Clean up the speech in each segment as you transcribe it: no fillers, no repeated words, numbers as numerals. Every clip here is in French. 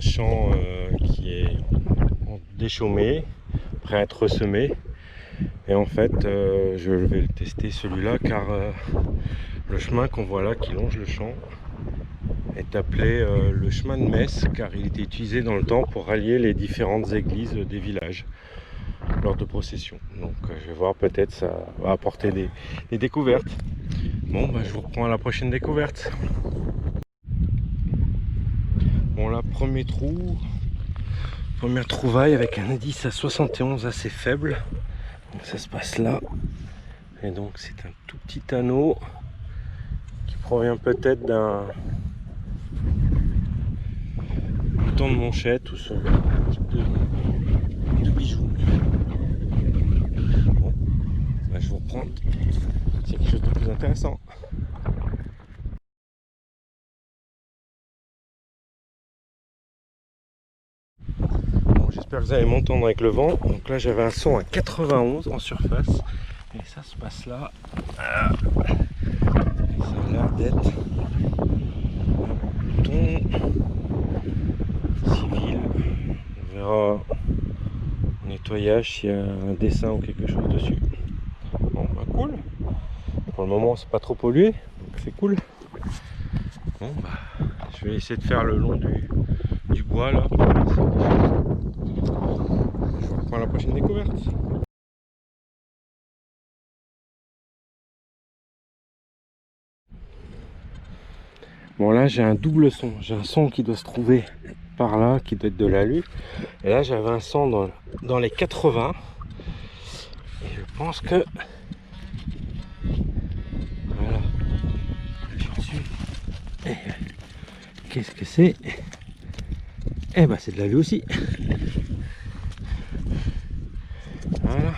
champ qui est déchaumé, prêt à être ressemé. Et en fait, je vais le tester celui-là car le chemin qu'on voit là qui longe le champ est appelé le chemin de Metz car il était utilisé dans le temps pour rallier les différentes églises des villages lors de processions. Donc je vais voir, peut-être ça va apporter des découvertes. Bon, bah, je vous reprends à la prochaine découverte. Bon là, première trouvaille avec un indice à 71 assez faible. Donc, ça se passe là. Et donc c'est un tout petit anneau qui provient peut-être d'un bouton de manchette ou ce type de bijoux. Bon, bah, je vous reprends. C'est quelque chose de plus intéressant. Bon, j'espère que vous allez m'entendre avec le vent. Donc là j'avais un son à 91 en surface. Et ça se passe là. Ça a l'air d'être un bouton civil. On verra au nettoyage s'il y a un dessin ou quelque chose dessus. Bon, bah cool. Pour le moment c'est pas trop pollué, donc c'est cool. Bon bah je vais essayer de faire le long du bois là. Je vous reprends à la prochaine découverte. Bon là j'ai un double son, j'ai un son qui doit se trouver par là, qui doit être de l'alu. Et là j'avais un son dans les 80. Et je pense que... Voilà. Qu'est-ce que c'est? Eh ben c'est de l'alu aussi. Voilà.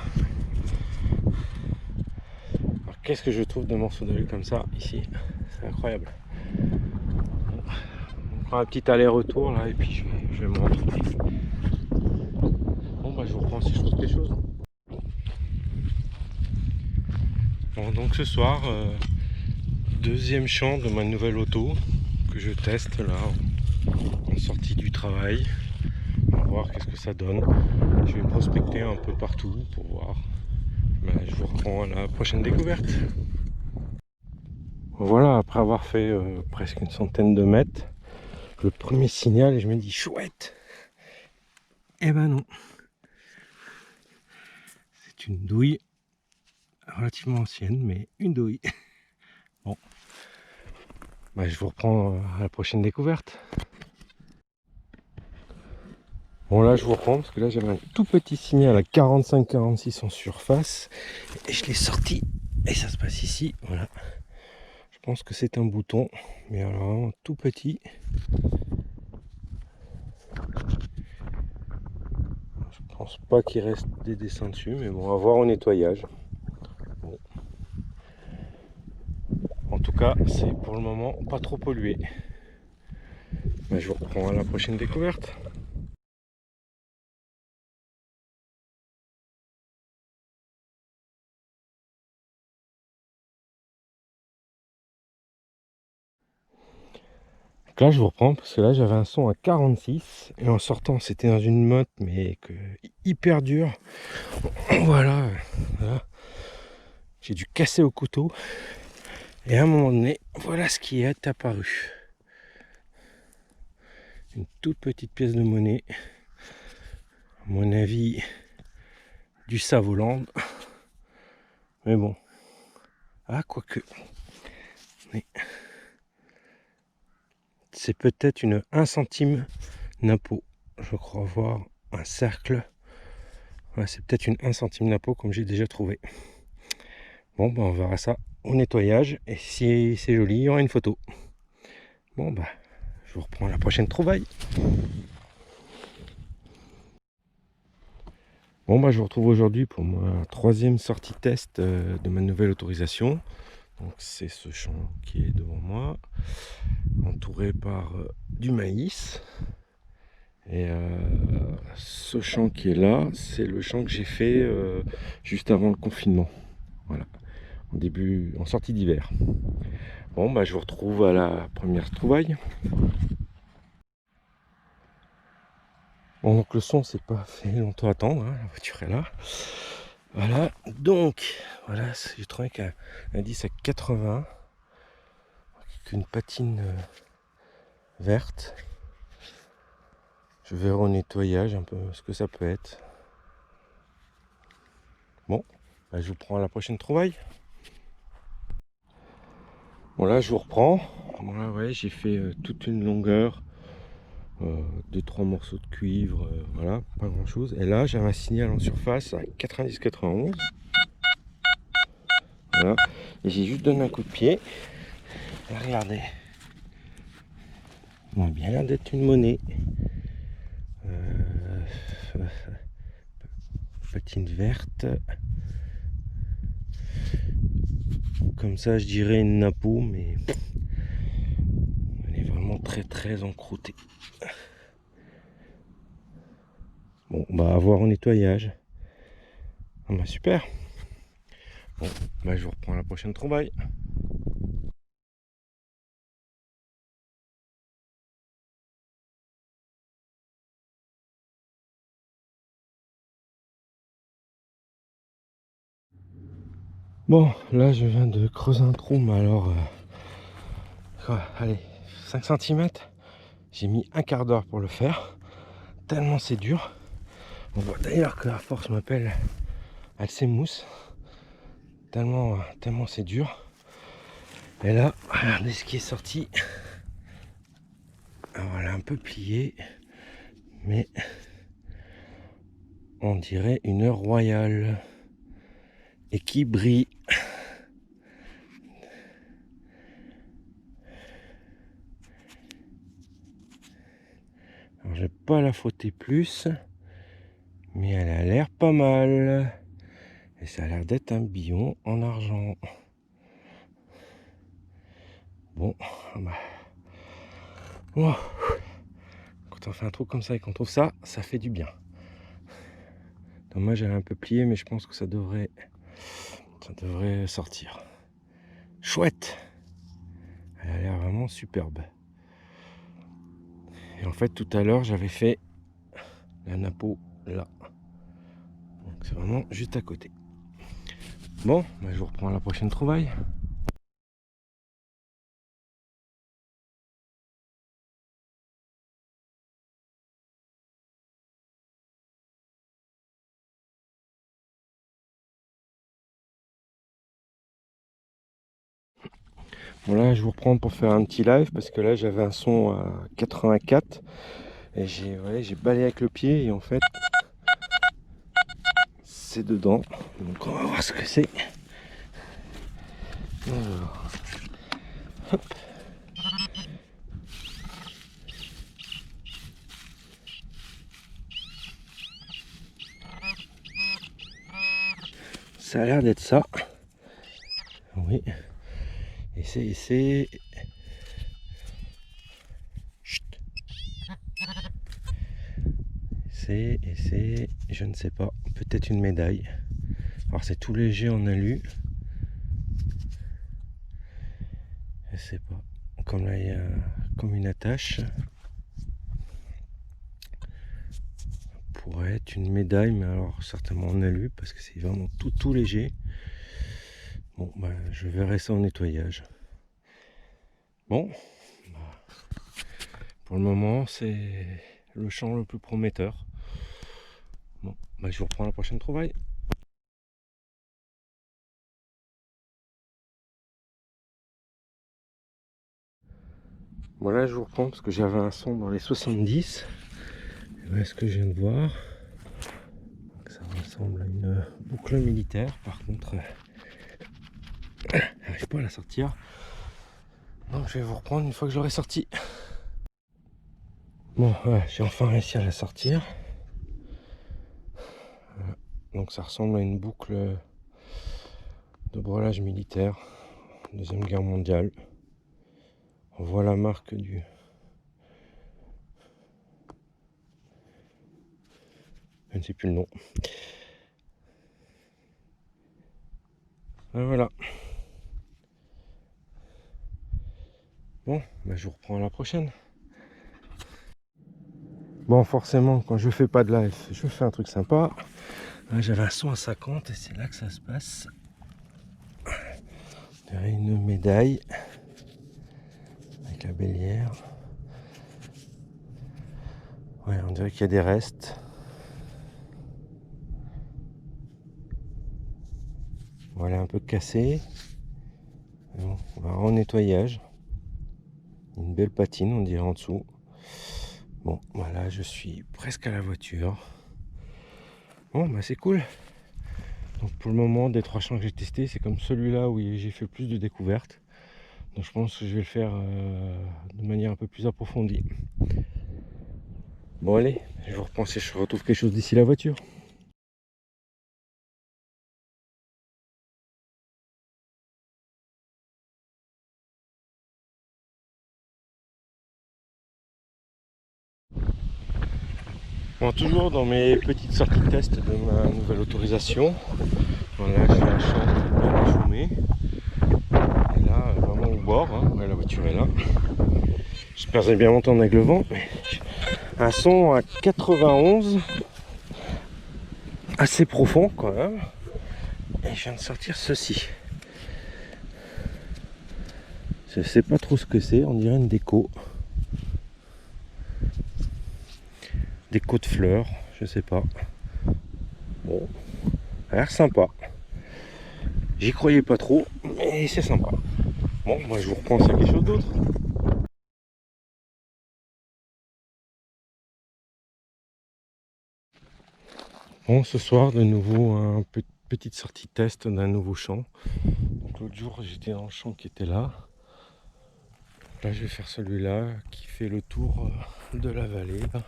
Alors qu'est-ce que je trouve de morceaux d'alu comme ça ici? C'est incroyable. On prend un petit aller-retour là et puis je vais me retrouver. Bon bah je vous reprends si je trouve quelque chose. Bon donc ce soir, deuxième champ de ma nouvelle auto que je teste là en sortie du travail. On va voir qu'est-ce que ça donne. Je vais prospecter un peu partout pour voir. Ben, je vous reprends à la prochaine découverte. Voilà, après avoir fait presque une centaine de mètres, le premier signal et je me dis chouette. Eh ben non. C'est une douille relativement ancienne, mais une douille. Bon. Ben, je vous reprends à la prochaine découverte. Bon là je vous reprends parce que là j'avais un tout petit signal à 45-46 en surface et je l'ai sorti et ça se passe ici, voilà. Je pense que c'est un bouton, mais alors vraiment tout petit. Je pense pas qu'il reste des dessins dessus, mais bon, on va voir au nettoyage. Bon. En tout cas, c'est pour le moment pas trop pollué. Ben, je vous reprends à la prochaine découverte. Donc là je vous reprends parce que là j'avais un son à 46 et en sortant c'était dans une motte mais hyper dure. Voilà, voilà. J'ai dû casser au couteau et à un moment donné voilà ce qui est apparu. Une toute petite pièce de monnaie, à mon avis du Savoland, mais bon, ah quoique, mais c'est peut-être une 1 centime napo, je crois voir un cercle, ouais, c'est peut-être une 1 centime napo comme j'ai déjà trouvé. Bon ben on verra ça au nettoyage et si c'est joli il y aura une photo. Bon bah je vous reprends la prochaine trouvaille. Bon bah je vous retrouve aujourd'hui pour ma troisième sortie test de ma nouvelle autorisation. Donc c'est ce champ qui est devant moi, entouré par du maïs. Et ce champ qui est là, c'est le champ que j'ai fait juste avant le confinement. Voilà, en sortie d'hiver. Bon bah je vous retrouve à la première trouvaille. Bon, donc le son, c'est pas fait longtemps attendre, hein, la voiture est là. Voilà, donc, voilà, j'ai trouvé qu'un indice à 80, qu'une patine verte. Je verrai au nettoyage un peu ce que ça peut être. Bon, bah, je vous prends à la prochaine trouvaille. Bon là, je vous reprends. Bon là, ouais, j'ai fait toute une longueur, 2-3 morceaux de cuivre, voilà, pas grand chose. Et là, j'avais un signal en surface à 90-91. Voilà, et j'ai juste donné un coup de pied. Et regardez, il a bien l'air d'être une monnaie. Patine verte. Comme ça, je dirais une napo, mais elle est vraiment très encroûtée. Bon, bah à voir au nettoyage. Ah bah super. Bon, bah je vous reprends à la prochaine trouvaille. Bon, là je viens de creuser un trou, mais alors, allez, 5 cm. J'ai mis un quart d'heure pour le faire, tellement c'est dur. On voit d'ailleurs que la force m'appelle, elle s'émousse, tellement c'est dur. Et là, regardez ce qui est sorti. Alors elle est un peu pliée, mais on dirait une heure royale. Et qui brille. Alors je vais pas la frotter plus, mais elle a l'air pas mal. Et ça a l'air d'être un billon en argent. Bon, bah. Oh. Quand on fait un trou comme ça et qu'on trouve ça, ça fait du bien. Dommage, elle est un peu pliée, mais je pense que ça devrait sortir. Chouette. Elle a l'air vraiment superbe. Et en fait, tout à l'heure, j'avais fait la napo là. Donc c'est vraiment juste à côté. Bon, bah, je vous reprends à la prochaine trouvaille. Bon là, je vous reprends pour faire un petit live parce que là, j'avais un son à 84 et j'ai balayé avec le pied et en fait, c'est dedans. Donc on va voir ce que c'est. Alors, hop. Ça a l'air d'être ça. Oui. Et c'est... Chut. C'est... Je ne sais pas. Peut-être une médaille. Alors c'est tout léger en alu. Je sais pas. Comme là, il y a comme une attache. Pourrait être une médaille, mais alors certainement en alu parce que c'est vraiment tout léger. Bon, bah, je verrai ça au nettoyage. Bon, bah, pour le moment, c'est le champ le plus prometteur. Bon, bah, je vous reprends la prochaine trouvaille. Voilà, je vous reprends parce que j'avais un son dans les 70. Voilà ce que je viens de voir. Ça ressemble à une boucle militaire. Par contre, j'arrive pas à la sortir. Donc je vais vous reprendre une fois que je l'aurai sorti. Bon, voilà, j'ai enfin réussi à la sortir. Voilà. Donc ça ressemble à une boucle de breulage militaire. Deuxième Guerre mondiale. On voit la marque du... Je ne sais plus le nom. Et voilà. Bon, bah, je vous reprends à la prochaine. Bon, forcément, quand je fais pas de live, je fais un truc sympa. Là, j'avais un son à 50 et c'est là que ça se passe. Il y a une médaille avec la bélière. Ouais, on dirait qu'il y a des restes. Voilà, un peu cassé. Bon, on va en nettoyage. Une belle patine, on dirait en dessous. Bon, voilà, je suis presque à la voiture. Bon, bah c'est cool. Donc pour le moment, des 3 champs que j'ai testés, c'est comme celui-là où j'ai fait le plus de découvertes. Donc je pense que je vais le faire de manière un peu plus approfondie. Bon allez, je vous reprends si je retrouve quelque chose d'ici la voiture. Bon, toujours dans mes petites sorties de test de ma nouvelle autorisation. Voilà, j'ai un champ bien déchoumé. Et là, vraiment au bord, hein. Ouais, la voiture est là. J'espère que vous allez bien m'entendre avec le vent. Mais un son à 91, assez profond quand même. Et je viens de sortir ceci. Je sais pas trop ce que c'est, on dirait une déco. Déco de fleurs, je sais pas. Bon, ça a l'air sympa. J'y croyais pas trop, mais c'est sympa. Bon, moi je vous reprends sur quelque chose d'autre. Bon, ce soir, de nouveau, une petite sortie test d'un nouveau champ. Donc l'autre jour, j'étais dans le champ qui était là. Là, je vais faire celui-là qui fait le tour de la vallée. Là.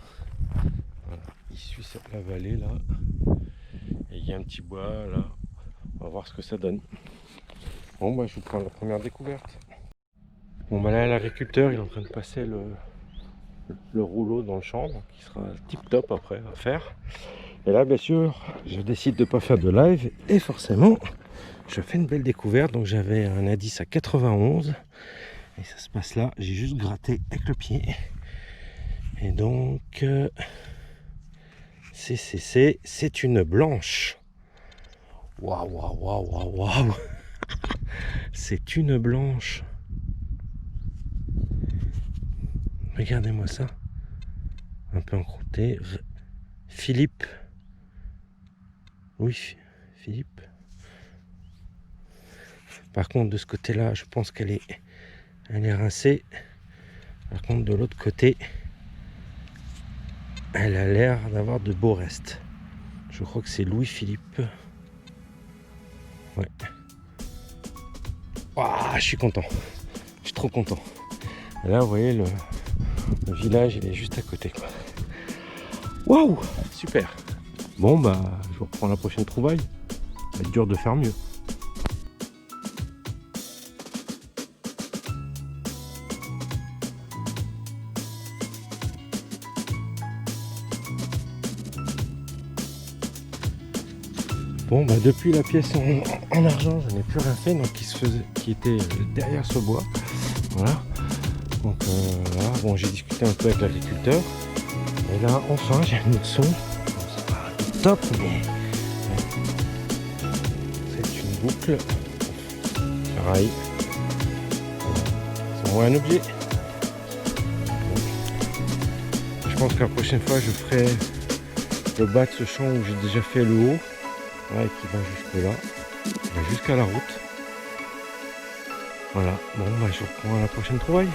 Voilà, il suit la vallée là. Et il y a un petit bois là. On va voir ce que ça donne. Bon, bah, je vous prends la première découverte. Bon, bah là, l'agriculteur, il est en train de passer le rouleau dans le champ, donc il sera tip top après à faire. Et là, bien sûr, je décide de ne pas faire de live et forcément, je fais une belle découverte. Donc j'avais un indice à 91 et ça se passe là. J'ai juste gratté avec le pied. Et donc, c'est une blanche. Waouh, waouh, waouh, waouh, waouh. C'est une blanche. Regardez-moi ça. Un peu encroûté. Philippe. Oui, Philippe. Par contre, de ce côté-là, je pense qu'elle est rincée. Par contre, de l'autre côté, elle a l'air d'avoir de beaux restes. Je crois que c'est Louis-Philippe. Ouais. Ouah, je suis content. Je suis trop content. Et là, vous voyez, le village, il est juste à côté. Waouh, super. Bon, bah, je vous reprends la prochaine trouvaille. Ça va être dur de faire mieux. Bon, bah depuis la pièce en argent, je n'ai plus rien fait, donc qui était derrière ce bois. Voilà. Donc là, bon, j'ai discuté un peu avec l'agriculteur. Et là, enfin, j'ai un son. Bon, c'est pas top, mais c'est une boucle. Pareil. C'est un objet. Bon. Je pense que la prochaine fois, je ferai le bas de ce champ où j'ai déjà fait le haut. Ouais, qui va jusque là, jusqu'à la route. Voilà, bon bah je reprends à la prochaine trouvaille.